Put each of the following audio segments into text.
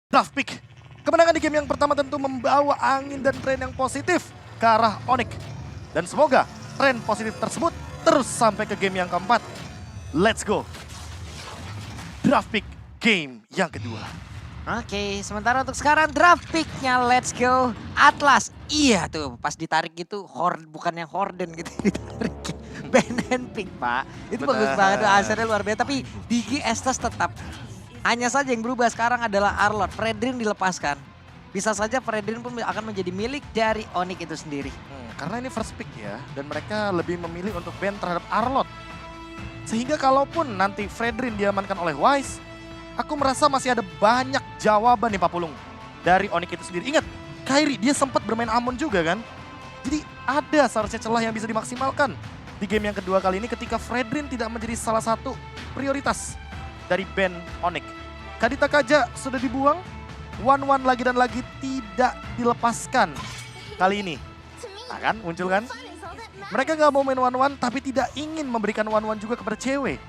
Draft pick. Kemenangan di game yang pertama tentu membawa angin dan tren yang positif ke arah Onyx. Dan semoga tren positif tersebut terus sampai ke game yang keempat. Let's go. Draft pick game yang kedua. Oke, sementara untuk sekarang draft pick-nya let's go Atlas. Iya tuh, pas ditarik gitu, bukan yang Horden gitu ditarik. Benen pick, Pak. Itu bagus banget tuh, asernya luar biasa. Tapi Digi Estes tetap. Hanya saja yang berubah sekarang adalah Arlott. Fredrin dilepaskan. Bisa saja Fredrin pun akan menjadi milik dari Onyx itu sendiri. Karena ini first pick ya, dan mereka lebih memilih untuk ban terhadap Arlott. Sehingga kalaupun nanti Fredrin diamankan oleh Wise, aku merasa masih ada banyak jawaban nih Pak Pulung dari Onyx itu sendiri. Ingat, Kairi dia sempat bermain Amon juga kan. Jadi ada seharusnya celah yang bisa dimaksimalkan di game yang kedua kali ini ketika Fredrin tidak menjadi salah satu prioritas dari band Onyx. Kadita Kaja sudah dibuang, One lagi dan lagi tidak dilepaskan kali ini. Nah kan, muncul kan? Mereka nggak mau main One tapi tidak ingin memberikan One juga kepada cewek.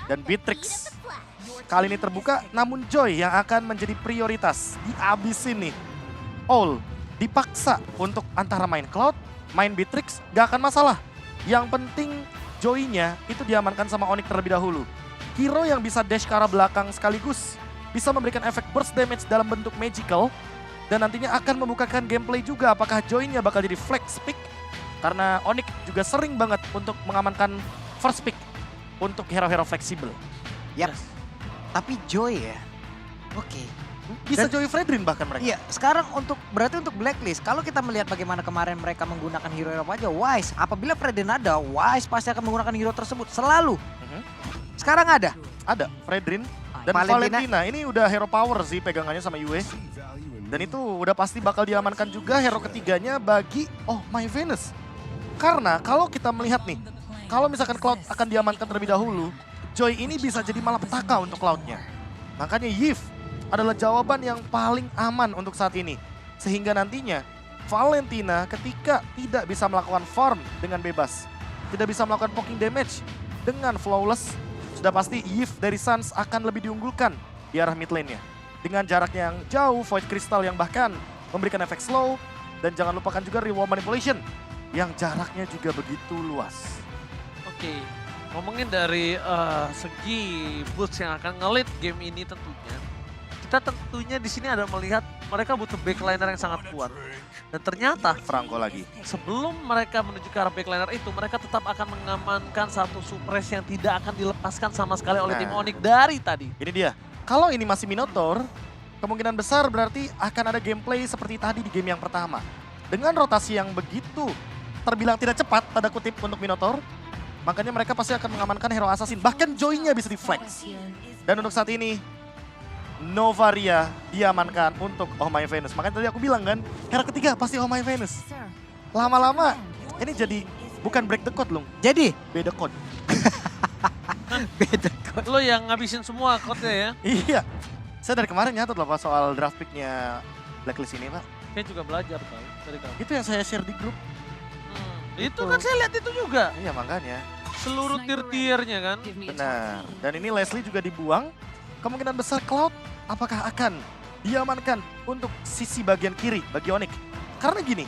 Dan Beatrix kali ini terbuka, namun Joy yang akan menjadi prioritas. Dihabisin nih. All dipaksa untuk antara main Cloud, main Beatrix, gak akan masalah. Yang penting Joy-nya itu diamankan sama Onyx terlebih dahulu. Hero yang bisa dash ke arah belakang sekaligus bisa memberikan efek burst damage dalam bentuk magical. Dan nantinya akan membukakan gameplay juga apakah Joy-nya bakal jadi flex pick. Karena Onyx juga sering banget untuk mengamankan first pick untuk hero-hero fleksibel. Yap. Tapi Joy ya, oke. Bisa Dan- Joy Fredrin bahkan mereka. Iya, sekarang berarti untuk Blacklist, kalau kita melihat bagaimana kemarin mereka menggunakan hero apa aja, Wise, apabila Fredrin ada, Wise pasti akan menggunakan hero tersebut, selalu. Sekarang ada. Ada Fredrin dan Valentina. Valentina. Ini udah hero power sih pegangannya sama Yue. Dan itu udah pasti bakal diamankan juga hero ketiganya bagi Oh My Venus. Karena kalau kita melihat nih, kalau misalkan Cloud akan diamankan terlebih dahulu, Joy ini bisa jadi malapetaka untuk Cloud-nya. Makanya Yves adalah jawaban yang paling aman untuk saat ini. Sehingga nantinya Valentina ketika tidak bisa melakukan farm dengan bebas, tidak bisa melakukan poking damage dengan flawless, sudah pasti Yves dari Suns akan lebih diunggulkan di arah mid lane-nya. Dengan jarak yang jauh, Void Crystal yang bahkan memberikan efek slow. Dan jangan lupakan juga Reward Manipulation yang jaraknya juga begitu luas. Oke, ngomongin dari segi Boots yang akan ngelit game ini tentunya. Kita tentunya di sini ada melihat mereka butuh backliner yang sangat kuat. Dan ternyata Franco lagi. sebelum mereka menuju ke arah backliner itu, mereka tetap akan mengamankan satu suppress yang tidak akan dilepaskan sama sekali oleh tim Nah. Onyx dari tadi. Ini dia. Kalau ini masih Minotaur, kemungkinan besar berarti akan ada gameplay seperti tadi di game yang pertama. Dengan rotasi yang begitu terbilang tidak cepat, tanda kutip untuk Minotaur, makanya mereka pasti akan mengamankan hero assassin. Bahkan Joy-nya bisa di-flex. Dan untuk saat ini, Novaria diamankan untuk Oh My Venus. Makanya tadi aku bilang kan, hero ketiga pasti Oh My Venus. Lama-lama ini jadi bukan break the code, Lung. Jadi, Beda code. beda kok. Lo yang ngabisin semua code-nya ya. Iya. Saya dari kemarin nyatet loh Pak soal draft pick-nya Blacklist ini, Pak. Saya juga belajar tau dari kamu. Itu yang saya share di grup. Itu kan saya lihat itu juga. Iya makanya. Seluruh tier-tiernya kan. Benar. Dan ini Leslie juga dibuang. Kemungkinan besar Cloud apakah akan diamankan untuk sisi bagian kiri bagi Onyx. Karena gini,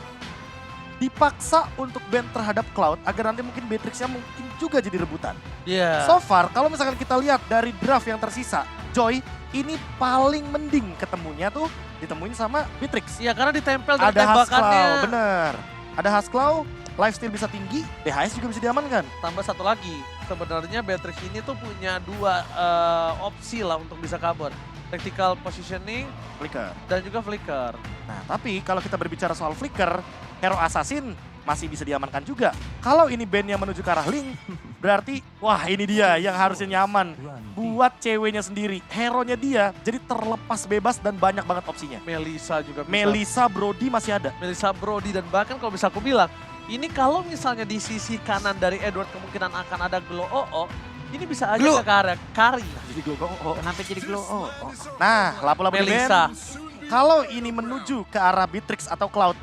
dipaksa untuk ban terhadap Cloud agar nanti mungkin Beatrix-nya mungkin juga jadi rebutan. Iya. So far, kalau misalkan kita lihat dari draft yang tersisa, Joy ini paling mending ketemunya tuh ditemuin sama Beatrix. Iya karena ditempel dari Ada Hasclaw, tembakannya. bener. Ada Hasclaw, lifesteal bisa tinggi, DHS juga bisa diamankan. Tambah satu lagi, sebenarnya Beatrix ini tuh punya dua opsi lah untuk bisa cover. Tactical positioning Flicker. dan juga flicker. Nah, tapi kalau kita berbicara soal Flicker, hero assassin masih bisa diamankan juga. Kalau ini bandnya menuju ke arah Link, berarti wah ini dia yang harusnya nyaman buat ceweknya sendiri. Hero-nya dia jadi terlepas bebas dan banyak banget opsinya. Melissa juga bisa. Melissa Brody masih ada. Melissa Brody dan bahkan kalau bisa aku bilang, ini kalau misalnya di sisi kanan dari Edward kemungkinan akan ada Glow OO, ini bisa aja Glow. ke arah Kari. Jadi gue Kenapa jadi glow? Oh. Nah, lapu-lapu di Melissa. band. Kalau ini menuju ke arah Beatrix atau Cloud,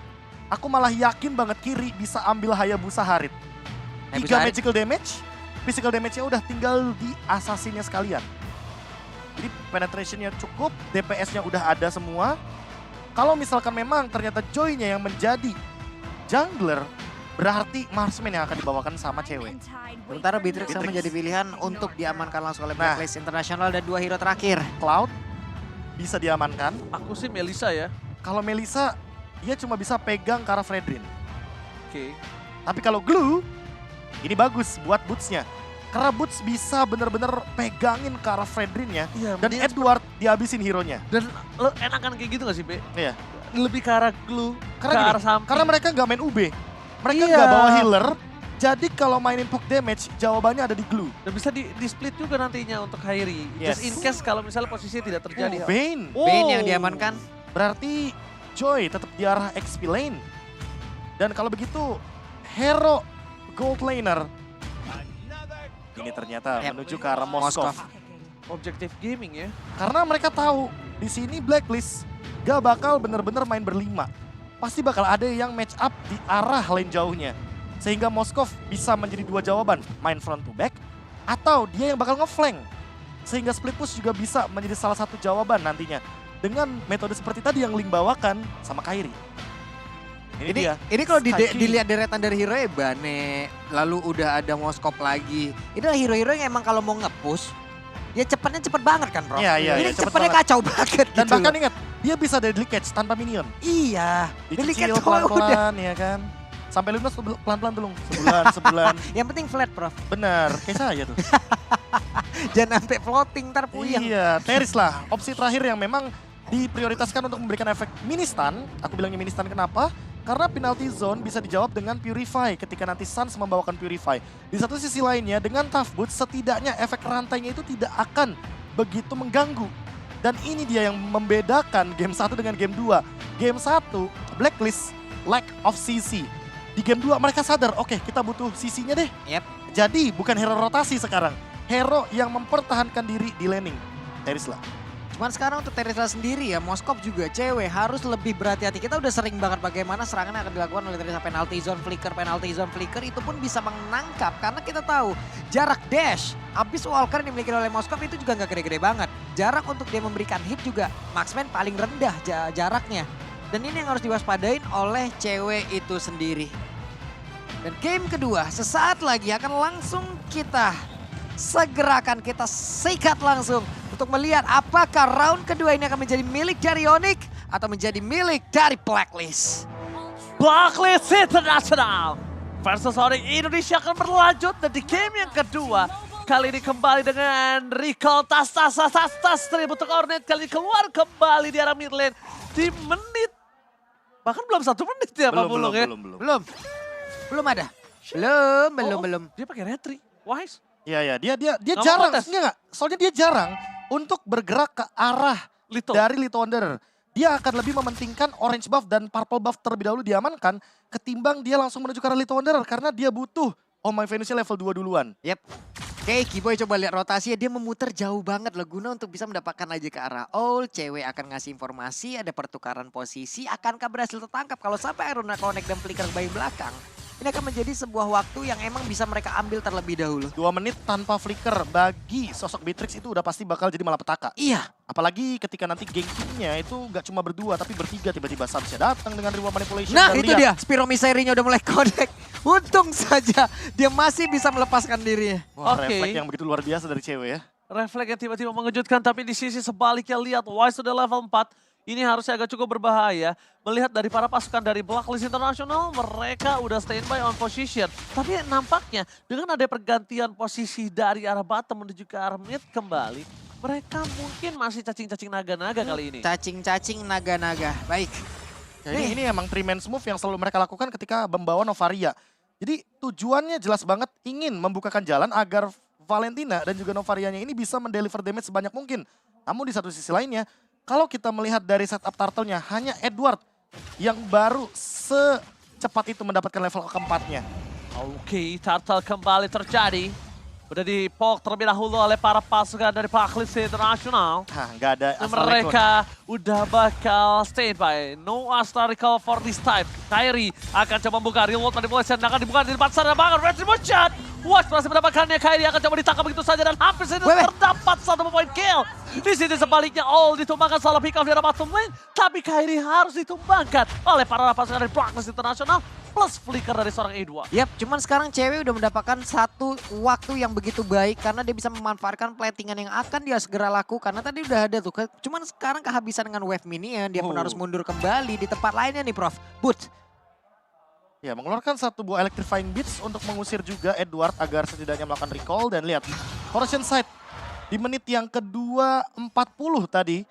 aku malah yakin banget kiri bisa ambil Hayabusa Harit. 3 Hayabusa Harit. magical damage, physical damage-nya udah tinggal di assassinnya sekalian. Jadi penetrationnya cukup, DPS-nya udah ada semua. Kalau misalkan memang ternyata Joy-nya yang menjadi jungler, berarti Marksman yang akan dibawakan sama cewek. Sementara Beatrix yang menjadi pilihan untuk diamankan langsung oleh Blacklist International dan 2 hero terakhir. Cloud bisa diamankan. Aku sih Melissa ya. Kalau Melissa, dia cuma bisa pegang ke arah Fredrin. Oke. Tapi kalau Glue, ini bagus buat Boots-nya. Karena Boots bisa bener-bener pegangin ke arah Fredrin-nya. Iya, Dan Edward dihabisin hero-nya. dan lo enakan kayak gitu gak sih, Be? Iya. Lebih ke arah glue, Karena ke gini, arah samping. Karena mereka nggak main UB. Mereka Iya. nggak bawa healer. Jadi kalau mainin poke damage, jawabannya ada di Glue. Dan bisa di split juga nantinya untuk Kairi. Yes. Just in case kalau misalnya posisinya tidak terjadi. Bane. Bane yang diamankan. Berarti Joy tetap di arah XP lane. Dan kalau begitu, hero gold laner ini ternyata Yep. menuju ke arah Moskov. Objektif gaming ya. Karena mereka tahu di sini Blacklist gak bakal bener-bener main berlima. Pasti bakal ada yang match up di arah lane jauhnya. Sehingga Moskov bisa menjadi dua jawaban, main front to back atau dia yang bakal ngeflank. Sehingga split push juga bisa menjadi salah satu jawaban nantinya. Dengan metode seperti tadi yang Ling bawakan sama Kairi. Ini dia. Ini kalau Sky King. dilihat deretan dari hero ya Bane, lalu udah ada Moskov lagi. Ini adalah hero-hero yang emang kalau mau nge-push, ya cepatnya cepet banget kan bro. Iya, iya, Ini iya, cepet cepetnya banget. kacau banget Dan gitu bahkan loh. ingat, dia bisa deadly catch tanpa minion. Iya, deadly catch Dicicil tuh udah. pelan-pelan ya kan. Sampai lunas pelan-pelan dulu, sebulan. Yang penting flat prof, Bener, kayak saya tuh. jangan sampai floating ntar puyeng. Iya, Teris lah. Opsi terakhir yang memang diprioritaskan untuk memberikan efek mini stun. Aku bilangnya mini stun kenapa? Karena penalty zone bisa dijawab dengan Purify ketika nanti Suns membawakan Purify. Di satu sisi lainnya, dengan Tough Boots setidaknya efek rantainya itu tidak akan begitu mengganggu. Dan ini dia yang membedakan game 1 dengan game 2. Game 1, Blacklist, lack of CC. Di game 2 mereka sadar, oke kita butuh CC-nya deh. Yep. Jadi bukan hero rotasi sekarang. Hero yang mempertahankan diri di laning. Teris lah. Cuman sekarang untuk Terisla sendiri ya, Moskov juga cewek harus lebih berhati-hati. Kita udah sering banget bagaimana serangan yang akan dilakukan oleh Terisla, penalty zone flicker itu pun bisa menangkap. Karena kita tahu jarak dash, abis Walker yang dimiliki oleh Moskov itu juga nggak gede-gede banget. Jarak untuk dia memberikan hit juga, Marksman paling rendah jaraknya. Dan ini yang harus diwaspadain oleh cewek itu sendiri. Dan game kedua sesaat lagi akan langsung kita segerakan kita sikat langsung untuk melihat apakah round kedua ini akan menjadi milik dari Onyx atau menjadi milik dari Blacklist. Blacklist International versus Onyx Indonesia akan berlanjut dan di game yang kedua kali ini kembali dengan recall tas tribute untuk Hornet kali ini keluar kembali di arah mid lane di menit bahkan belum 1 menit ya Pak Bulung ya. Belum ada. Belum. Dia pakai retri. Wise. Iya, dia Nggak mau jarang, protes. enggak. Soalnya dia jarang untuk bergerak ke arah Lito. dari Lito Wanderer. Dia akan lebih mementingkan orange buff dan purple buff terlebih dahulu diamankan ketimbang dia langsung menuju ke arah Lito Wanderer karena dia butuh Oh My Venusnya level 2 duluan. Yep. Oke, Kiboy coba lihat rotasinya, dia memutar jauh banget loh guna untuk bisa mendapatkan aja ke arah Owl. Cewek akan ngasih informasi, ada pertukaran posisi, akankah berhasil tertangkap? Kalau sampai Aruna Connect dan Flicker bayi belakang, ini akan menjadi sebuah waktu yang emang bisa mereka ambil terlebih dahulu. 2 menit tanpa flicker bagi sosok Beatrix itu udah pasti bakal jadi malapetaka. Iya. Apalagi ketika nanti geng timnya itu gak cuma berdua tapi bertiga, tiba-tiba Sansnya datang dengan reward manipulation. Nah dan itu lihat. dia, Spiro Misery-nya udah mulai connect. Untung saja dia masih bisa melepaskan dirinya. Wah, Oke. refleks yang begitu luar biasa dari cewek ya. Refleks yang tiba-tiba mengejutkan tapi di sisi sebaliknya lihat Wise sudah level 4. Ini harusnya agak cukup berbahaya. Melihat dari para pasukan dari Blacklist International, mereka udah standby on position. Tapi nampaknya dengan ada pergantian posisi dari arah bottom menuju ke arah mid kembali, mereka mungkin masih cacing-cacing naga-naga kali ini. Cacing-cacing naga-naga. Baik. Ya, ini emang 3-man move yang selalu mereka lakukan ketika membawa Novaria. Jadi tujuannya jelas banget ingin membukakan jalan agar Valentina dan juga Novarianya ini bisa mendeliver damage sebanyak mungkin. Namun di satu sisi lainnya, kalau kita melihat dari setup turtle-nya, hanya Edward yang baru secepat itu mendapatkan level keempatnya. Oke, turtle kembali terjadi. Udah dipok terlebih dahulu oleh para pasukan dari Blacklist International. Hah, nggak ada Dan Astral mereka udah bakal standby. No Astral Recall for this time. Kairi akan coba membuka real world manipulation. Akan dibuka di depan sana banget. Retribution. Watch berhasil mendapatkannya, Kairi akan coba ditangkap begitu saja dan hampir saja terdapat satu point kill. Di sini sebaliknya All ditumbangkan salah pick off di arah bottom lane, tapi Kairi harus ditumbangkan oleh para pasukan dari Blacklist International plus flicker dari seorang Edward. Yap, cuman sekarang cewek udah mendapatkan satu waktu yang begitu baik karena dia bisa memanfaatkan platingan yang akan dia segera lakukan. Karena tadi udah ada tuh, cuman sekarang kehabisan dengan wave minion, dia pun harus mundur kembali di tempat lainnya nih Prof. Boot. Ya, mengeluarkan satu buah electrifying beats untuk mengusir juga Edward agar setidaknya melakukan recall. Dan lihat, Corrosion Sight di menit yang kedua 40 tadi.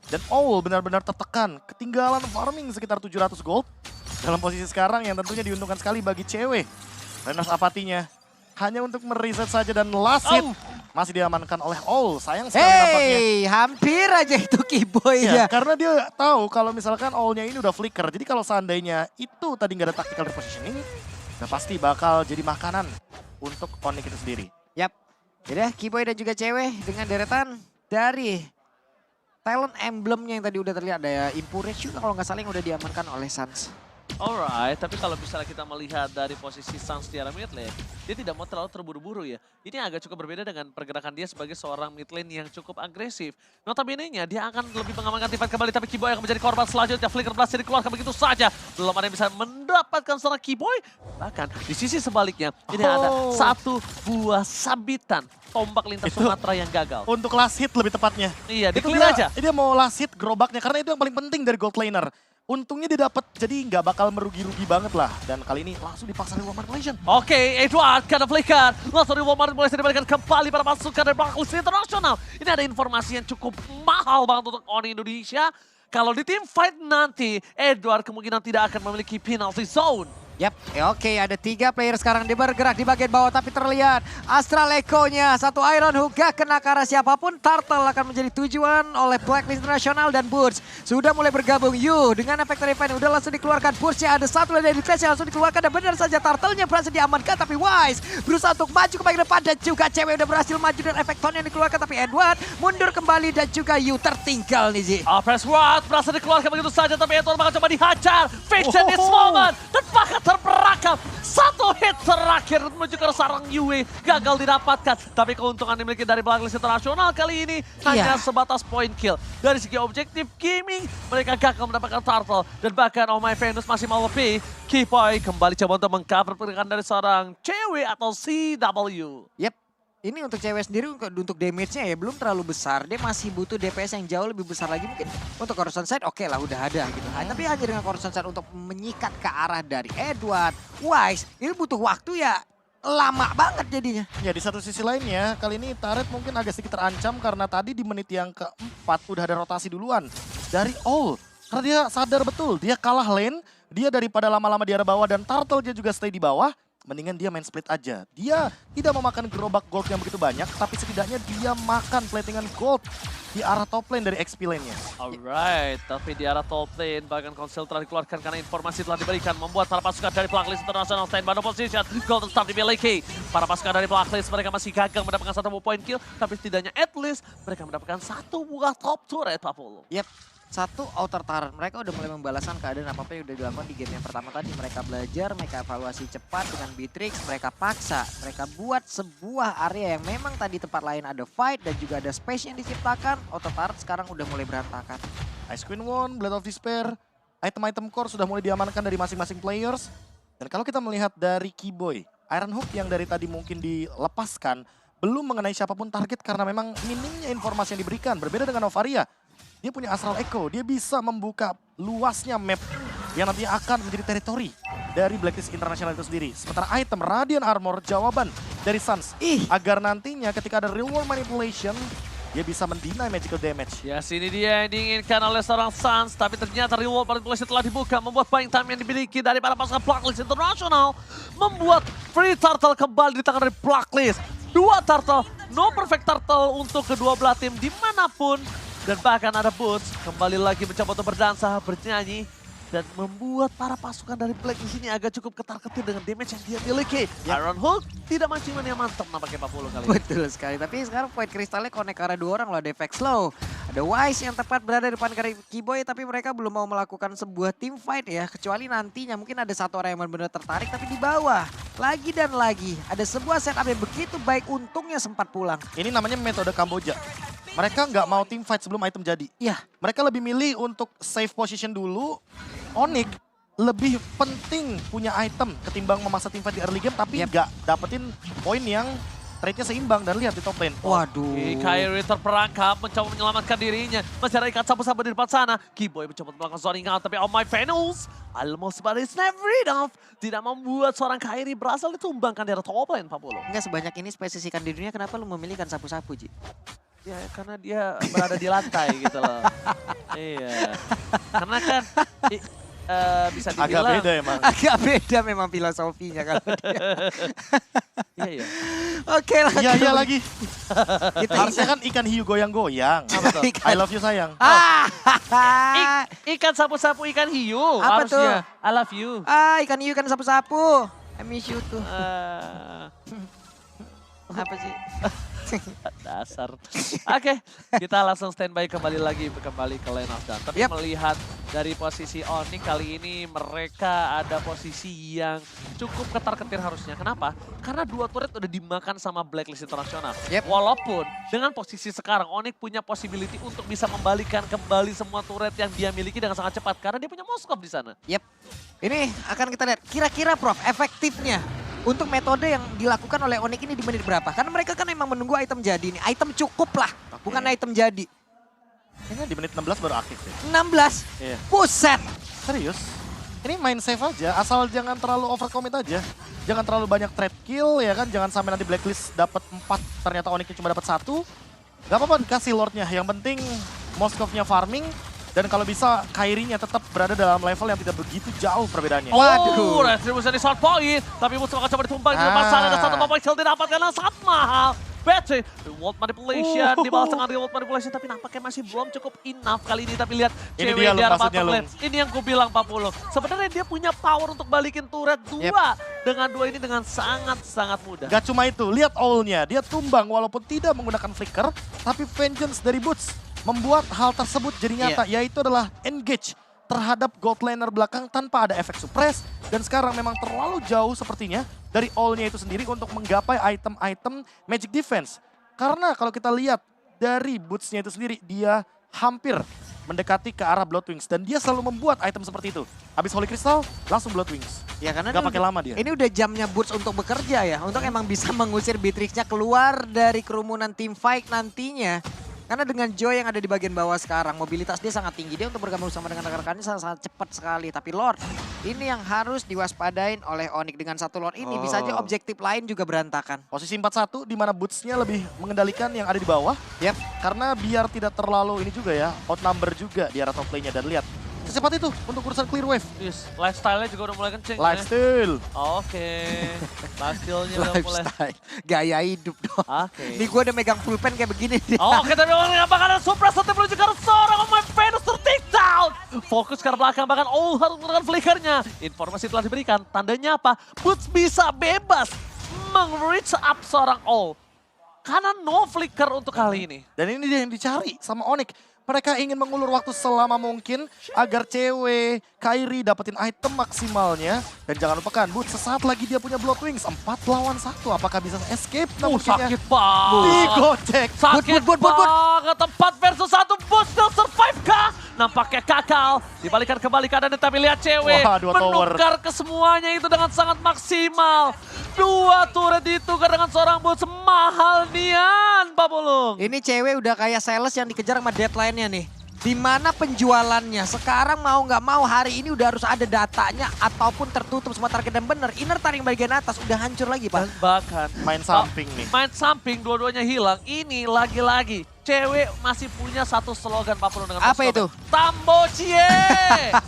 Dan Owl benar-benar tertekan, ketinggalan farming sekitar 700 gold. Dalam posisi sekarang yang tentunya diuntungkan sekali bagi cewek. Renas apatinya hanya untuk mereset saja dan last hit masih diamankan oleh Owl. Sayang sekali nampaknya. Hampir aja itu Keyboy Ya, ya. karena dia tahu kalau misalkan Owl-nya ini udah flicker. Jadi kalau seandainya itu tadi nggak ada tactical repositioning, udah pasti bakal jadi makanan untuk Onyx itu sendiri. Yap. Jadi Keyboy dan juga cewek dengan deretan dari talent emblemnya yang tadi udah terlihat. Ada Impurage juga kalau nggak salah yang udah diamankan oleh Suns. Alright, tapi kalau misalnya kita melihat dari posisi Suns di arah mid lane, dia tidak mau terlalu terburu-buru ya. Ini agak cukup berbeda dengan pergerakan dia sebagai seorang mid lane yang cukup agresif. Notabene-nya dia akan lebih mengamankan Tivan kembali, tapi Keyboy akan menjadi korban selanjutnya. Flicker berhasil dikeluarkan begitu saja. Belum ada yang bisa mendapatkan seorang Keyboy. Bahkan di sisi sebaliknya, ini ada satu buah sabitan tombak lintas Sumatera yang gagal. Untuk last hit lebih tepatnya. Iya, Itu di-clear aja. dia mau last hit gerobaknya karena itu yang paling penting dari gold laner. Untungnya dia dapat, jadi nggak bakal merugi-rugi banget lah. Dan kali ini langsung dipaksa reward manipulation. Oke, Edward kena flicker. Langsung reward manipulation diberikan kembali pada pasukan dari Blacklist International. Ini ada informasi yang cukup mahal banget untuk Oni Indonesia. Kalau di team fight nanti, Edward kemungkinan tidak akan memiliki penalty zone. Yap, oke ada 3 player sekarang dia bergerak di bagian bawah tapi terlihat Astral Echo-nya satu Iron Hook gak kena ke arah siapapun. Turtle akan menjadi tujuan oleh Blacklist International dan Boots sudah mulai bergabung. Dengan efek event udah langsung dikeluarkan. Boots-nya ada satu dari Clash yang langsung dikeluarkan dan benar saja Turtle-nya berhasil diamankan, tapi Wise berusaha untuk maju ke bagian depan dan juga cewek udah berhasil maju dan efek tone yang dikeluarkan, tapi Edward mundur kembali dan juga tertinggal nih Zi. Press Rod berhasil dikeluarkan begitu saja, tapi Edward bakal coba dihajar. Fiction this moment dan bahkan terperangkap. Satu hit terakhir menuju ke sarang Yue gagal didapatkan. Tapi keuntungan dimiliki dari Blacklist International kali ini hanya sebatas point kill. Dari segi objektif gaming, mereka gagal mendapatkan Turtle. Dan bahkan Oh My Venus masih mau lebih. Keyboy kembali coba untuk mengcover pergerakan dari seorang cewek atau CW. Yep. Ini untuk cewek sendiri untuk damage-nya ya belum terlalu besar. Dia masih butuh DPS yang jauh lebih besar lagi. Mungkin untuk Corrosion Sight oke lah udah ada gitu. Tapi hanya dengan Corrosion Sight untuk menyikat ke arah dari Edward, Wise, ini butuh waktu ya lama banget jadinya. Ya di satu sisi lainnya, kali ini Turret mungkin agak sedikit terancam karena tadi di menit yang keempat udah ada rotasi duluan dari All. Karena dia sadar betul, dia kalah lane, dia daripada lama-lama di arah bawah dan Turtle dia juga stay di bawah. Mendingan dia main split aja. Dia tidak memakan gerobak gold yang begitu banyak, tapi setidaknya dia makan platingan gold di arah top lane dari XP lane-nya. Alright, tapi di arah top lane bahkan konsel telah dikeluarkan karena informasi telah diberikan membuat para pasukan dari Blacklist International stand by no position. Golden Staff dimiliki. Para pasukan dari Blacklist mereka masih gagal mendapatkan satu point kill, tapi setidaknya at least mereka mendapatkan satu buah top turret, Pak Polo. Yep. Satu outer turret, mereka udah mulai membalaskan keadaan apa-apa yang udah dilakukan di game yang pertama tadi. Mereka belajar, mereka evaluasi cepat dengan Beatrix, mereka paksa, mereka buat sebuah area yang memang tadi tempat lain ada fight dan juga ada space yang diciptakan. Outer turret sekarang udah mulai berantakan. Ice Queen One, Blade of Despair, item-item core sudah mulai diamankan dari masing-masing players. Dan kalau kita melihat dari Keyboy, Iron Hook yang dari tadi mungkin dilepaskan, belum mengenai siapapun target karena memang minimnya informasi yang diberikan. Berbeda dengan Novaria. Dia punya Astral Echo, dia bisa membuka luasnya map yang nantinya akan menjadi teritori dari Blacklist International itu sendiri. Sementara item Radiant Armor, jawaban dari Suns. Agar nantinya ketika ada real world manipulation, dia bisa mendinai magical damage. Ya, sini dia yang diinginkan oleh seorang Suns, tapi ternyata real world manipulation telah dibuka, membuat buying time yang dimiliki dari para pasukan Blacklist International, membuat free turtle kembali di tangan dari Blacklist. 2 turtle, no perfect turtle untuk kedua belah tim dimanapun. Dan bahkan ada Boots kembali lagi mencoba untuk berdansa, bernyanyi. Dan membuat para pasukan dari Black di sini agak cukup ketar-ketir dengan damage yang dia miliki. Iron Hook tidak mancing yang mantap nampaknya Pak Polo kali ini. Betul sekali, tapi sekarang point kristalnya connect ke arah 2 orang loh, ada efek slow. Ada Wise yang tepat berada di depan Keyboy, tapi mereka belum mau melakukan sebuah team fight ya. Kecuali nantinya mungkin ada satu orang yang benar-benar tertarik, tapi di bawah. Lagi dan lagi, ada sebuah setup yang begitu baik, untungnya sempat pulang. Ini namanya metode Kamboja. Mereka nggak mau team fight sebelum item jadi. Iya. Mereka lebih milih untuk save position dulu. Onyx lebih penting punya item ketimbang memaksa team fight di early game, tapi nggak dapetin poin yang trade-nya seimbang. Dan lihat di top lane. Waduh. Kairi terperangkap, mencoba menyelamatkan dirinya. Masih ada ikat sapu-sapu di depan sana. Keyboy mencoba melakukan zoning out, tapi oh my Venus, almost but it's never enough. Tidak membuat seorang Kairi berhasil ditumbangkan dari top lane, Pak Polo. Enggak sebanyak ini spesifisikan dirinya, kenapa lu memilihkan sapu-sapu, Ji? Ya karena dia berada di lantai gitu loh. Iya. Karena kan bisa Agak dibilang. beda emang. Agak beda memang filosofinya kalau dia. Iya, iya. Oke lah. Iya lagi. Kita Harusnya kan ikan hiu goyang-goyang. Apa tuh? I love you sayang. Ikan sapu-sapu ikan hiu. Apa harusnya. I love you. ikan hiu kan sapu-sapu. I miss you tuh. Apa sih? Dasar. Oke, kita langsung standby kembali ke Lane of Dawn. Tapi melihat dari posisi Onyx kali ini mereka ada posisi yang cukup ketar-ketir harusnya. Kenapa? Karena dua turret udah dimakan sama Blacklist Internasional. Walaupun dengan posisi sekarang Onyx punya possibility untuk bisa membalikan kembali semua turret yang dia miliki dengan sangat cepat. Karena dia punya Moskov di sana. Ini akan kita lihat kira-kira Prof efektifnya untuk metode yang dilakukan oleh Onyx ini di menit berapa? Karena mereka kan memang menunggu item jadi nih. Item cukup lah, bukan item jadi. Ini di menit 16 baru aktif ya. 16? Iya. Buset! Serius? Ini main safe aja, asal jangan terlalu overcommit aja. Jangan terlalu banyak trade kill ya kan, jangan sampai nanti Blacklist dapat 4, ternyata Onyxnya cuma dapat 1. Gak apa-apa dikasih Lordnya, yang penting Moskovnya farming. Dan kalau bisa Kairinya tetap berada dalam level yang tidak begitu jauh perbedaannya. Waduh, retribution di short point. Tapi musuh akan coba ditumpang di depan sana. Dan satu Papa Excel didapat karena sangat mahal. Battery, reward manipulation, dibalas dengan reward manipulation. Tapi nampaknya masih belum cukup enough kali ini. Tapi lihat Ini cewek dia di arah maksudnya, bottom lane. Ini yang gue bilang Pak Pulo. Sebenarnya dia punya power untuk balikin turret 2. Dengan 2 ini dengan sangat-sangat mudah. Gak cuma itu, lihat ult-nya. Dia tumbang walaupun tidak menggunakan flicker. Tapi vengeance dari Boots membuat hal tersebut jadi nyata, yaitu adalah engage terhadap gold laner belakang tanpa ada efek suppress. Dan sekarang memang terlalu jauh sepertinya dari ult-nya itu sendiri untuk menggapai item-item magic defense. Karena kalau kita lihat dari Boots-nya itu sendiri, dia hampir mendekati ke arah Bloodwings. Dan dia selalu membuat item seperti itu. Habis Holy Crystal, langsung Bloodwings. Ya karena gak pakai lama dia. Ini udah jamnya Boots untuk bekerja ya. Untuk emang bisa mengusir Beatrix-nya keluar dari kerumunan team fight nantinya. Karena dengan Joy yang ada di bagian bawah sekarang, mobilitas dia sangat tinggi. Dia untuk bergabung sama dengan rekan-rekannya sangat cepat sekali. Tapi Lord, ini yang harus diwaspadain oleh Onyx. Dengan satu Lord ini bisa aja objektif lain juga berantakan. Posisi 4-1 di mana Boots-nya lebih mengendalikan yang ada di bawah. Karena biar tidak terlalu ini juga ya, outnumber juga di arah top lane-nya. Dan lihat, secepat itu untuk urusan clear wave. Yes, lifestyle-nya juga udah mulai kenceng. Lifestyle. Oke, lifestyle-nya udah mulai. Lifestyle, gaya hidup dong. Oke. Ini gue udah megang pulpen kayak begini. Oke, tapi apakah ada suppress satu menuju ke seorang Oh My Venus ter-take down. Fokus ke arah belakang, bahkan harus menggunakan flickernya. Informasi telah diberikan, tandanya apa? Boots bisa bebas meng-reach up seorang karena no flicker untuk kali ini. Dan ini dia yang dicari sama Onyx. Mereka ingin mengulur waktu selama mungkin agar cewek Kairi dapetin item maksimalnya. Dan jangan lupakan, Boots sesaat lagi dia punya Bloodwings. 4 lawan 1, apakah bisa escape? Sakit banget. Digocek. Sakit banget, 4 versus 1, Boots still survive kah? Nampaknya kakal, dibalikan kembali keadaan, tapi lihat cewek menukar ke semuanya itu dengan sangat maksimal. 2 turret ditukar dengan seorang Boots, mahal nian Pak Pulung. Ini cewek udah kayak sales yang dikejar sama deadline-nya nih. Di mana penjualannya? Sekarang mau nggak mau hari ini udah harus ada datanya ataupun tertutup semua target dan bener. Inner taring bagian atas udah hancur lagi Pak. Dan bahkan main samping nih. Main samping dua-duanya hilang. Ini lagi-lagi cewek masih punya satu slogan Pak Pulung dengan apa itu? Tambocie.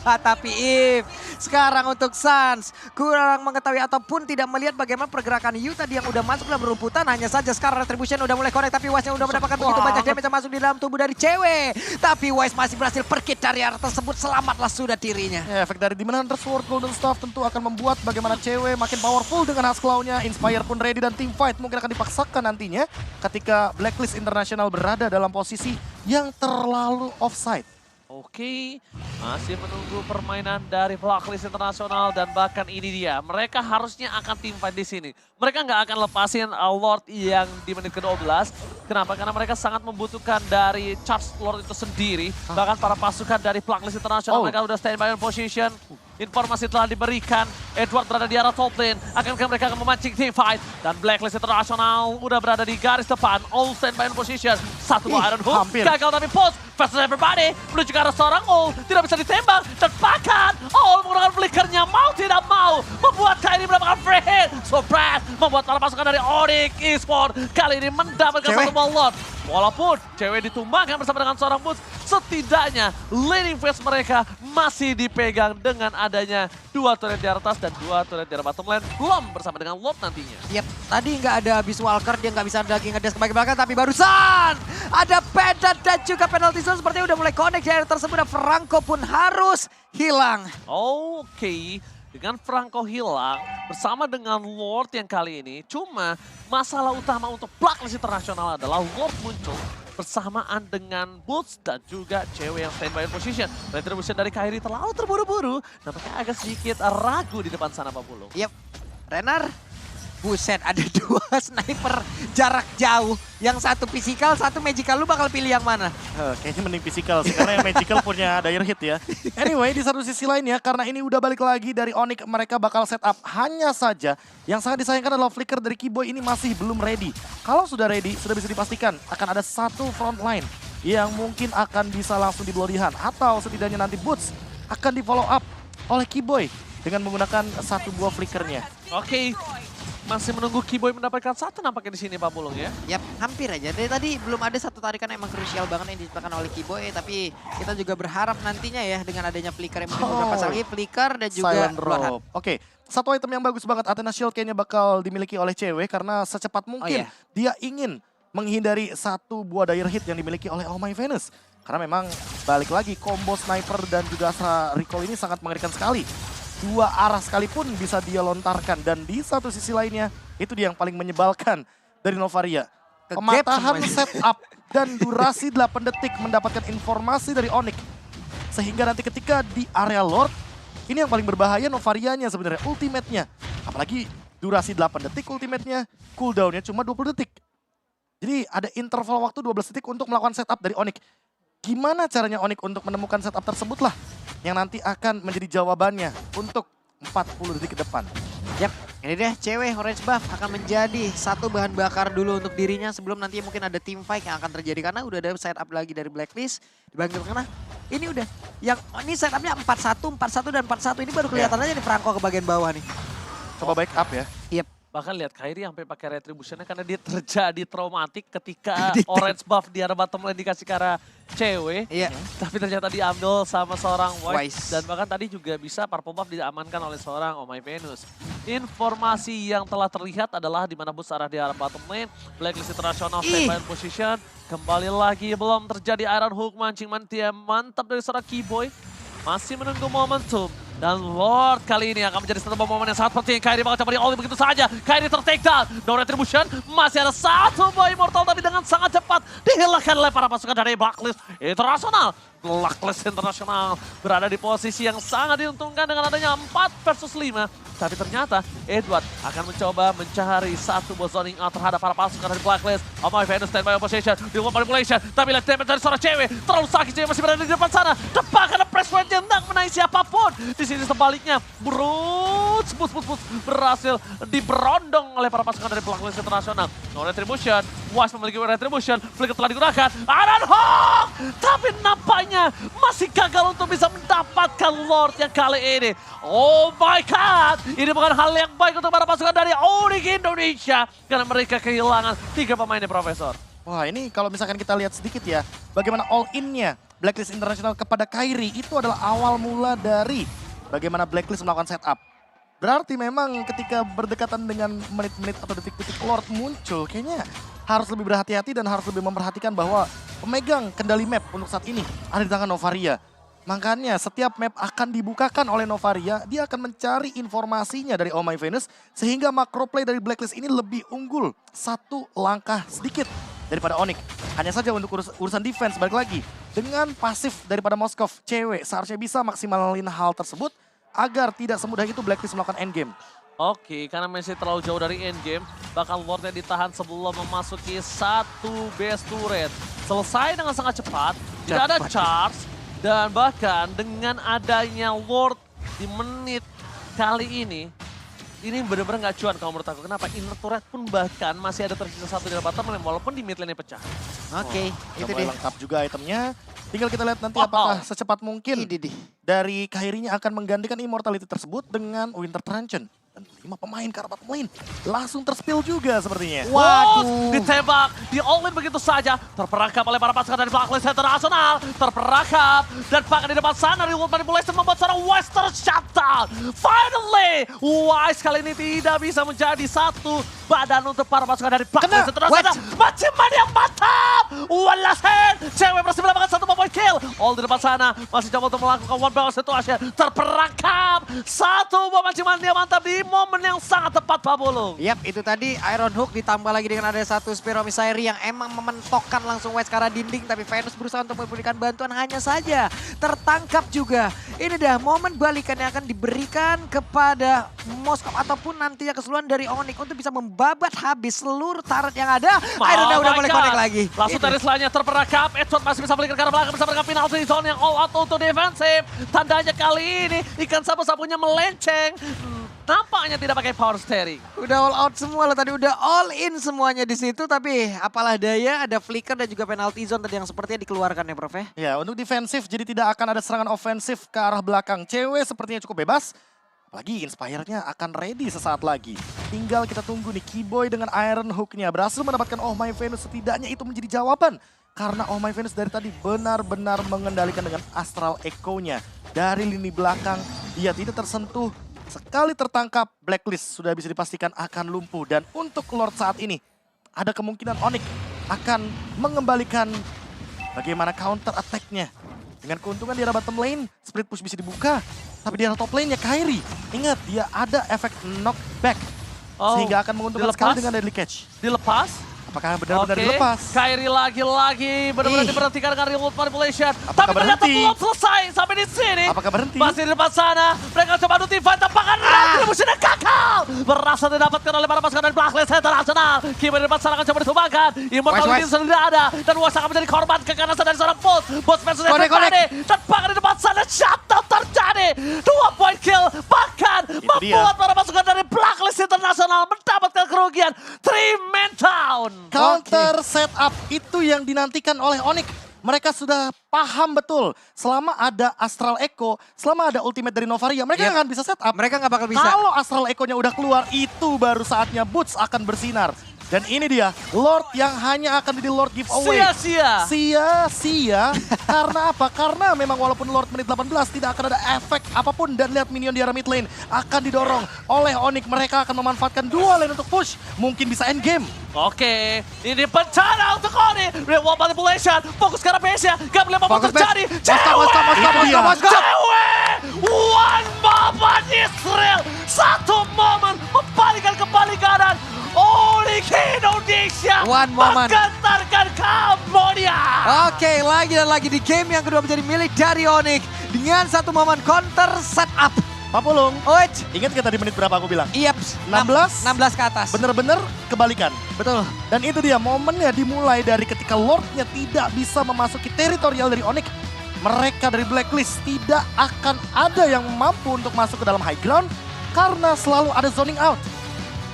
Tapi If Sekarang untuk Suns, kurang mengetahui ataupun tidak melihat bagaimana pergerakan Yu tadi yang udah masuk dalam rumputan. Hanya saja sekarang Retribution udah mulai connect, tapi Wise-nya udah mendapatkan begitu banyak damage yang masuk di dalam tubuh dari cewek. Tapi Wise masih berhasil perkit dari area tersebut, selamatlah sudah dirinya. Ya, efek dari Demon Hunter Sword Golden Staff tentu akan membuat bagaimana cewek makin powerful dengan Husklaw-nya. Inspire pun ready dan team fight mungkin akan dipaksakan nantinya ketika Blacklist International berada dalam posisi yang terlalu offside. Oke, masih menunggu permainan dari Blacklist Internasional dan bahkan ini dia. Mereka harusnya akan team fight di sini. Mereka nggak akan lepasin Lord yang di menit ke-12. Kenapa? Karena mereka sangat membutuhkan dari charge Lord itu sendiri. Bahkan para pasukan dari Blacklist Internasional mereka udah standby on position. Informasi telah diberikan, Edward berada di arah top lane. Akankah mereka akan memancing team fight? Dan Blacklist International udah berada di garis depan. All standby on position. Satu buah Iron Hook, gagal tapi post. Versus everybody, menuju ke arah seorang Ol. Tidak bisa ditembak, dan bahkan Ol menggunakan flickernya mau tidak mau. Membuat Kairi mendapatkan free hit. So Brad membuat para pasukan dari Onyx Esports kali ini mendapatkan satu ball Lord. Walaupun cewek ditumbangkan bersama dengan seorang Boots, setidaknya leading phase mereka masih dipegang dengan adanya 2 turret di atas dan 2 turret di arah bottom lane. Belum bersama dengan Lord nantinya. Yap, tadi nggak ada Abyss Walker, dia nggak bisa lagi ngedes ke belakang, tapi barusan ada Pedat dan juga penalty zone sepertinya udah mulai connect di area tersebut dan Franco pun harus hilang. Oke. Dengan Franco hilang bersama dengan Lord yang kali ini. Cuma masalah utama untuk Blacklist Internasional adalah Lord muncul bersamaan dengan Boots dan juga cewek yang standby in position. Retribution dari Kairi terlalu terburu-buru. Nampaknya agak sedikit ragu di depan sana Pak Pulung. Yap, Renar. Buset, ada 2 sniper jarak jauh. Yang satu physical, satu magical. Lu bakal pilih yang mana? Kayaknya mending physical sih, karena yang magical punya dire hit ya. Anyway, di satu sisi lainnya, karena ini udah balik lagi dari Onyx, mereka bakal set up. Hanya saja, yang sangat disayangkan adalah flicker dari Keyboy ini masih belum ready. Kalau sudah ready, sudah bisa dipastikan akan ada satu front line yang mungkin akan bisa langsung di bloodihan. Atau setidaknya nanti Boots akan di follow up oleh Keyboy dengan menggunakan satu buah flickernya. Oke. Masih menunggu Keyboy mendapatkan satu nampaknya di sini Pak Pulung ya. Yap, hampir aja. Dari tadi belum ada satu tarikan yang emang krusial banget yang diciptakan oleh Keyboy. Tapi kita juga berharap nantinya ya dengan adanya flicker yang beberapa lagi. Flicker dan juga Silent Drop. Oke, satu item yang bagus banget. Athena Shield kayaknya bakal dimiliki oleh cewek karena secepat mungkin dia ingin menghindari satu buah dire hit yang dimiliki oleh Oh My Venus. Karena memang balik lagi combo sniper dan juga Astra Recall ini sangat mengerikan sekali. 2 arah sekalipun bisa dia lontarkan. Dan di satu sisi lainnya, itu dia yang paling menyebalkan dari Novaria. Pematahan setup dan durasi 8 detik mendapatkan informasi dari Onyx. Sehingga nanti ketika di area Lord, ini yang paling berbahaya Novarianya sebenarnya, ultimate-nya. Apalagi durasi 8 detik ultimate-nya, cooldown-nya cuma 20 detik. Jadi ada interval waktu 12 detik untuk melakukan setup dari Onyx. Gimana caranya Onyx untuk menemukan setup tersebut lah yang nanti akan menjadi jawabannya untuk 40 detik ke depan. Yap, ini deh cewek orange buff akan menjadi satu bahan bakar dulu untuk dirinya sebelum nanti mungkin ada team fight yang akan terjadi karena udah ada setup lagi dari Blacklist. Dibanding karena ini udah yang ini setupnya 4-1, 4-1 dan 4-1 ini baru kelihatan aja nih Franco ke bagian bawah nih. Coba back up ya. Yap. Bahkan lihat Kairi sampai pakai retributionnya karena dia terjadi traumatik ketika orange buff di arah bottom lane dikasih ke arah cewek. Iya. Tapi ternyata diambil sama seorang Wise. Dan bahkan tadi juga bisa purple buff diamankan oleh seorang Oh My Venus. Informasi yang telah terlihat adalah di mana bus arah di arah bottom lane. Blacklist International standby position. Kembali lagi belum terjadi Iron Hook mancing mantia mantap dari seorang Keyboy. Masih menunggu momentum. Dan Lord kali ini akan menjadi satu momen yang sangat penting. Kairi bakal coba di-all begitu saja. Kairi ter-take down. No retribution. Masih ada satu buah immortal tapi dengan sangat cepat dihilangkan oleh para pasukan dari Blacklist International. Blacklist International berada di posisi yang sangat diuntungkan dengan adanya 4 versus 5. Tapi ternyata Edward akan mencoba mencari satu buah zoning out terhadap para pasukan dari Blacklist. Oh My Venus standby opposition. Di luar manipulation. Tapi lihat damage dari seorang cewek. Terlalu sakit cewek masih berada di depan sana. Depan karena press point yang tidak menaik siapapun. Di sini sebaliknya, Broots berhasil diberondong oleh para pasukan dari Blacklist International. No retribution, Wise memiliki retribution, flicker telah digunakan, Iron Hawk! Tapi nampaknya masih gagal untuk bisa mendapatkan Lord yang kali ini. Oh my God, ini bukan hal yang baik untuk para pasukan dari Onyx Indonesia. Karena mereka kehilangan 3 pemainnya, Profesor. Wah, ini kalau misalkan kita lihat sedikit ya, bagaimana all in-nya Blacklist International kepada Kairi itu adalah awal mula dari bagaimana Blacklist melakukan setup. Berarti memang ketika berdekatan dengan menit-menit atau detik-detik Lord muncul, kayaknya harus lebih berhati-hati dan harus lebih memperhatikan bahwa pemegang kendali map untuk saat ini ada di tangan Novaria. Makanya setiap map akan dibukakan oleh Novaria, dia akan mencari informasinya dari Oh My Venus sehingga macro play dari Blacklist ini lebih unggul satu langkah sedikit daripada Onyx. Hanya saja untuk urusan defense balik lagi dengan pasif daripada Moskov, cewek seharusnya bisa maksimalin hal tersebut agar tidak semudah itu Blacklist melakukan endgame. Oke, karena masih terlalu jauh dari endgame, bakal wardnya ditahan sebelum memasuki satu base turret. Selesai dengan sangat cepat, tidak ada charge. Dan bahkan dengan adanya Ward di menit kali ini benar-benar nggak cuan kalau menurut aku. Kenapa? Inner turret pun bahkan masih ada tersisa satu di bottom lane walaupun di mid lane pecah. Oke, itu Mulai dia. lengkap juga itemnya. Tinggal kita lihat nanti apakah secepat mungkin dari Kairinya akan menggantikan immortality tersebut dengan Winter Truncheon. Dan 5 pemain ke arah bottom lane langsung terspill juga sepertinya. Waduh, ditembak, di all-in begitu saja. Terperangkap oleh para pasukan dari Blacklist International. Terperangkap, dan bahkan di depan sana Reworld Manipulation membuat seorang Western shutdown. Finally, Wise kali ini tidak bisa menjadi satu badan untuk para pasukan dari Blacklist International. Maciman yang mantap! Walasen, cewek berhasil mendapatkan satu point kill. All di depan sana, masih coba untuk melakukan one barrel situation. Terperangkap, satu bom maciman yang mantap di momen yang sangat tepat Pak Bulung. Yap, itu tadi Iron Hook ditambah lagi dengan ada satu Spear Missile yang emang mementokkan langsung West ke arah dinding. Tapi Venus berusaha untuk memberikan bantuan, hanya saja tertangkap juga. Ini dah momen balikan yang akan diberikan kepada Moskov ataupun nantinya keseluruhan dari Onyx untuk bisa membabat habis seluruh turret yang ada. Iron udah boleh connect lagi. Langsung dari selanjutnya terperangkap, Edson masih bisa balikan ke arah belakang bersama dengan penalty zone yang all out untuk defensif. Tandanya kali ini ikan sapu-sapunya melenceng. Nampaknya tidak pakai power steering. Udah all out semua loh tadi, udah all in semuanya di situ. Tapi apalah daya, ada flicker dan juga penalty zone tadi yang sepertinya dikeluarkan ya Prof ya. Ya, untuk defensif jadi tidak akan ada serangan ofensif ke arah belakang. Cewek sepertinya cukup bebas. Apalagi Inspire-nya akan ready sesaat lagi. Tinggal kita tunggu nih, Keyboy dengan Iron Hook-nya berhasil mendapatkan Oh My Venus. Setidaknya itu menjadi jawaban. Karena Oh My Venus dari tadi benar-benar mengendalikan dengan Astral Echo-nya. Dari lini belakang, dia tidak tersentuh. Sekali tertangkap, Blacklist sudah bisa dipastikan akan lumpuh. Dan untuk Lord saat ini, ada kemungkinan Onyx akan mengembalikan bagaimana counter attack-nya. Dengan keuntungan di arah bottom lane, split push bisa dibuka. Tapi di arah top lane-nya Kairi. Ingat, dia ada efek knockback. Sehingga akan menguntungkan sekali dengan Deadly Catch. Dilepas. Apakah benar-benar dilepas? Kairi lagi-lagi benar-benar diberhentikan dengan remote manipulation. Apakah Tapi ternyata berhenti? belum selesai sampai di sini. Apakah berhenti? Masih di depan sana. Mereka coba notify tempakan retribusinya gagal. Berhasil didapatkan oleh para pasukan dari Blacklist International. Keyboard di depan sana akan coba ditumbangkan. Immortality sudah ada. Dan West akan menjadi korban keganasan dari seorang Boss. Boss versus everybody. Dan bahkan di depan sana shutdown terjadi. 2 point kill. Bahkan membuat para pasukan dari Blacklist International mendapatkan kerugian. 3-man down. Counter setup itu yang dinantikan oleh Onyx. Mereka sudah paham betul. Selama ada Astral Echo, selama ada ultimate dari Novaria, mereka nggak akan bisa setup. Mereka nggak bakal bisa. Kalau Astral Echo-nya udah keluar, itu baru saatnya Boots akan bersinar. Dan ini dia, Lord yang hanya akan jadi Lord giveaway. Sia-sia. Sia-sia. Karena apa? Karena memang walaupun Lord menit 18 tidak akan ada efek apapun. Dan lihat minion di arah mid lane akan didorong oleh Onyx. Mereka akan memanfaatkan dua lane untuk push. Mungkin bisa end game. Oke, ini bencana untuk Oni. Real manipulation, fokus ke arah base-nya. Gak boleh apa-apa terjadi. Cewek! One moment Israel. Satu momen membalikan kembali keadaan. Onyx Indonesia One moment. menggentarkan Kambodia. Oke, lagi dan lagi di game yang kedua menjadi milik dari Onyx. Dengan satu momen counter setup. Pak Pulung, Oj, ingat kita di menit berapa aku bilang? iya, 16? 16 ke atas. Bener-bener kebalikan. Betul. Dan itu dia momennya dimulai dari ketika Lordnya tidak bisa memasuki teritorial dari Onyx. Mereka dari Blacklist tidak akan ada yang mampu untuk masuk ke dalam high ground karena selalu ada zoning out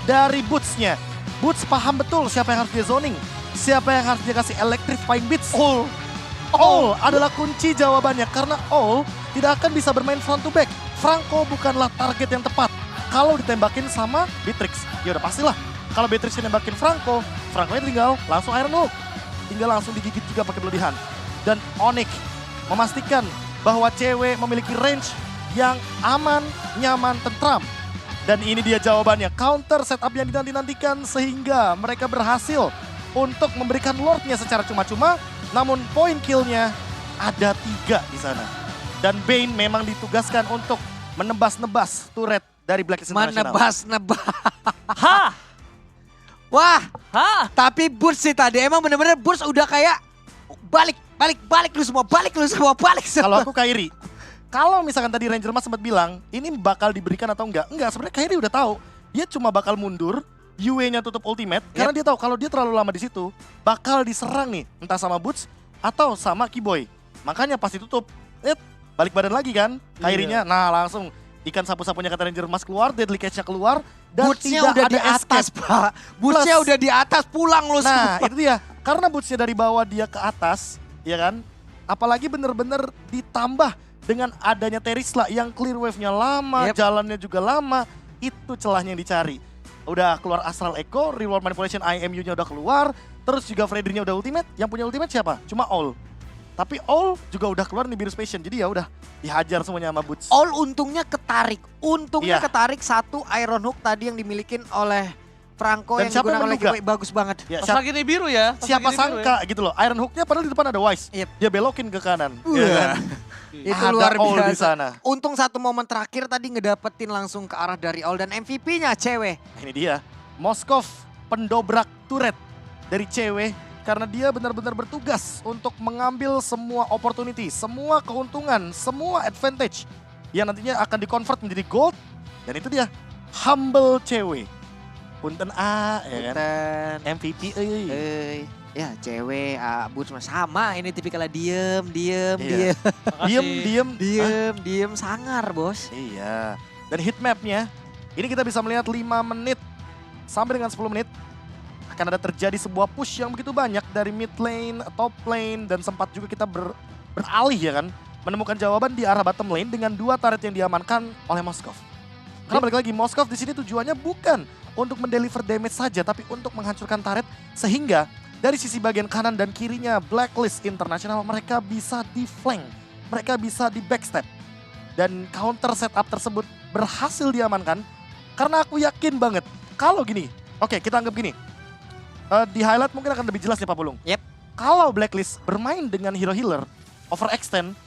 dari Boots-nya. Boots paham betul siapa yang harus dia zoning, siapa yang harus dia kasih electrifying beats. All adalah kunci jawabannya karena All tidak akan bisa bermain front to back. Franco bukanlah target yang tepat kalau ditembakin sama Beatrix. Ya udah pastilah. Kalau Beatrix nembakin Franco, Franco-nya tinggal langsung Iron Hook. Tinggal langsung digigit juga pakai berlebihan. Dan Onyx memastikan bahwa cewek memiliki range yang aman, nyaman, tentram. Dan ini dia jawabannya, counter setup yang dinanti-nantikan sehingga mereka berhasil untuk memberikan Lordnya secara cuma-cuma. Namun poin killnya ada 3 di sana. Dan Bane memang ditugaskan untuk menebas-nebas turret dari Blacklist International. Menebas-nebas. Hah? Wah, Hah? tapi Burst sih tadi emang bener-bener Burst udah kayak balik lu semua, balik Kalau semua. aku Kairi, kalau misalkan tadi Ranger Mas sempat bilang, ini bakal diberikan atau enggak? Enggak, sebenarnya Kairi udah tahu. Dia cuma bakal mundur, Yue-nya tutup ultimate, karena dia tahu kalau dia terlalu lama di situ, bakal diserang nih, entah sama Boots atau sama Keyboy. Makanya pasti tutup. Balik badan lagi kan, Kairinya. Nah langsung ikan sapu-sapunya kata Ranger Mas keluar, Deadly Catch-nya keluar, dan Boots-nya tidak udah ada di atas, escape. Pak. Boots-nya Plus- udah di atas, pulang lu Nah semua. itu dia, karena Boots-nya dari bawah dia ke atas, ya kan? Apalagi bener-bener ditambah dengan adanya Terisla yang clear wave-nya lama, Yep. jalannya juga lama, itu celahnya yang dicari. Udah keluar Astral Echo, Reward Manipulation IMU-nya udah keluar, terus juga Freddy-nya udah ultimate, yang punya ultimate siapa? Cuma All. Tapi All juga udah keluar nih Virus Passion, jadi ya udah dihajar semuanya sama Boots. All untungnya ketarik. Untungnya Iya. ketarik satu Iron Hook tadi yang dimiliki oleh Franco Dan yang siapa digunakan yang oleh menduga? Keyboy. Bagus banget. Ya, Pas lagi nih biru ya. Pas siapa lagi nih biru sangka gitu loh, Iron Hook-nya padahal di depan ada Wise. Yep. Dia belokin ke kanan. Wah. Ya kan? Itu Ada luar All di biasa. sana. Untung satu momen terakhir tadi ngedapetin langsung ke arah dari All dan MVP-nya cewek. Ini dia, Moskov pendobrak turret dari cewek karena dia benar-benar bertugas untuk mengambil semua opportunity, semua keuntungan, semua advantage yang nantinya akan di-convert menjadi gold. Dan itu dia, humble cewek. Punten A, ya kan? Dan MVP, euy. ya cewek, Boots mah sama ini tipikalnya diem, Iya. Makasih. Diem. sangar bos. Iya. Dan heat map-nya, ini kita bisa melihat 5 menit sampai dengan 10 menit. Akan ada terjadi sebuah push yang begitu banyak dari mid lane, top lane, dan sempat juga kita beralih ya kan. Menemukan jawaban di arah bottom lane dengan 2 turret yang diamankan oleh Moskov. Karena balik lagi, Moskov di sini tujuannya bukan untuk mendeliver damage saja, tapi untuk menghancurkan turret. Sehingga dari sisi bagian kanan dan kirinya Blacklist International mereka bisa di flank, mereka bisa di backstep. Dan counter setup tersebut berhasil diamankan. Karena aku yakin banget, kalau gini, oke kita anggap gini. Di highlight mungkin akan lebih jelas nih Pak Pulung. Yep. Kalau Blacklist bermain dengan hero healer, overextend,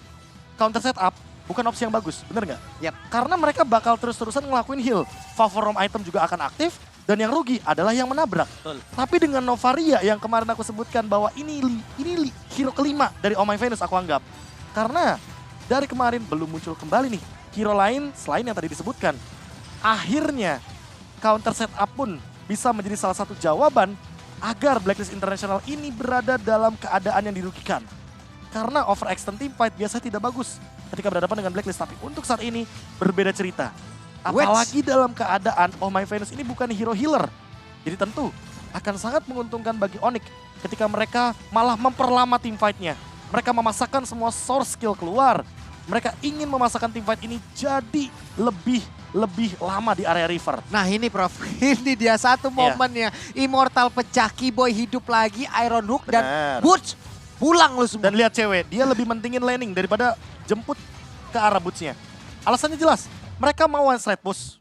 counter setup, bukan opsi yang bagus, bener nggak? Yep. Karena mereka bakal terus-terusan ngelakuin heal. Favor roam item juga akan aktif, dan yang rugi adalah yang menabrak. Betul. Tapi dengan Novaria yang kemarin aku sebutkan bahwa ini hero kelima dari Oh My Venus aku anggap. Karena dari kemarin belum muncul kembali nih hero lain selain yang tadi disebutkan. Akhirnya counter setup pun bisa menjadi salah satu jawaban agar Blacklist International ini berada dalam keadaan yang dirugikan. Karena overextend team fight biasanya tidak bagus ketika berhadapan dengan Blacklist. Tapi untuk saat ini berbeda cerita. Apalagi dalam keadaan Oh My Venus ini bukan hero healer. Jadi tentu akan sangat menguntungkan bagi Onyx ketika mereka malah memperlama team fight-nya. Mereka memasakkan semua source skill keluar. Mereka ingin memasakkan team fight ini jadi lebih lama di area river. Nah ini Prof, ini dia satu momennya. Immortal pecah, Keyboy hidup lagi, Iron Hook dan Benar. Boots pulang lu semua. Dan lihat cewek, dia lebih mentingin laning daripada jemput ke arah boots-nya. Alasannya jelas, mereka mau one straight push.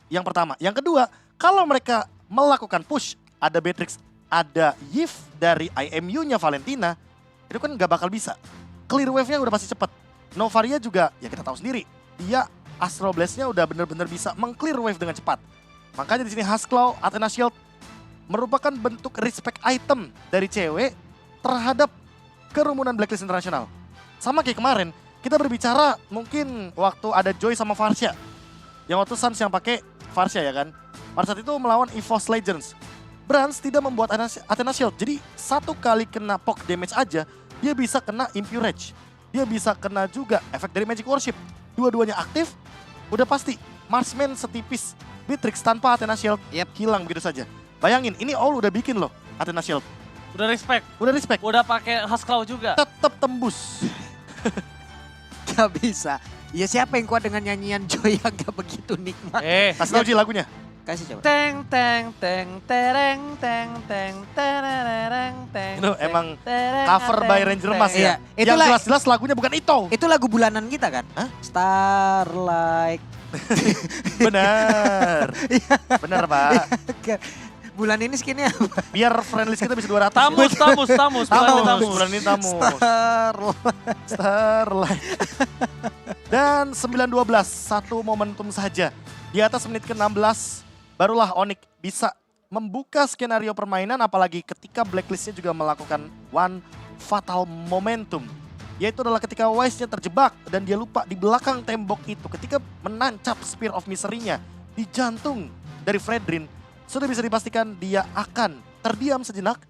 Yang pertama. Yang kedua, kalau mereka melakukan push, ada Beatrix, ada Yves dari IMU-nya Valentina, itu kan nggak bakal bisa. Clear wave-nya udah pasti cepet. Novaria juga, ya kita tahu sendiri, dia Astro Blast-nya udah bener-bener bisa meng-clear wave dengan cepat. Makanya di sini Husklaw, Athena Shield merupakan bentuk respect item dari cewek terhadap kerumunan Blacklist International. Sama kayak kemarin, kita berbicara mungkin waktu ada Joy sama Varsha. Yang waktu Suns yang pakai Varsha ya kan. Pada saat itu melawan EVOS Legends. Brands tidak membuat Athena Shield. Jadi satu kali kena poke damage aja, dia bisa kena Impure Rage. Dia bisa kena juga efek dari Magic Worship. Dua-duanya aktif, udah pasti marksman setipis Beatrix tanpa Athena Shield hilang begitu saja. Bayangin, ini all udah bikin loh Athena Shield. Udah respect. Udah respect, Udah pakai Husklaw juga. tetap tembus. Gak bisa. Ya siapa yang kuat dengan nyanyian Joy yang gak begitu nikmat. Kasih tau Ji lagunya. Kasih coba. Teng teng teng tereng teng teng tereng teng. Itu emang tereng, cover by teng, Ranger teng. Mas Iya, ya. Yang itulah- jelas-jelas lagunya bukan itu. Itu lagu bulanan kita kan? Hah? Starlight. Benar. Benar Pak. Bulan ini skinnya apa? Biar friendlist kita bisa 200. Tamus, tamus, tamus, Tamus. bulan tamus. Bulan ini tamus. Starlight. Starlight. Dan 9-12, satu momentum saja. Di atas menit ke-16, barulah Onyx bisa membuka skenario permainan, apalagi ketika Blacklistnya juga melakukan one fatal momentum. Yaitu adalah ketika Wise-nya terjebak dan dia lupa di belakang tembok itu. Ketika menancap Spear of Misery-nya di jantung dari Fredrin, sudah bisa dipastikan dia akan terdiam sejenak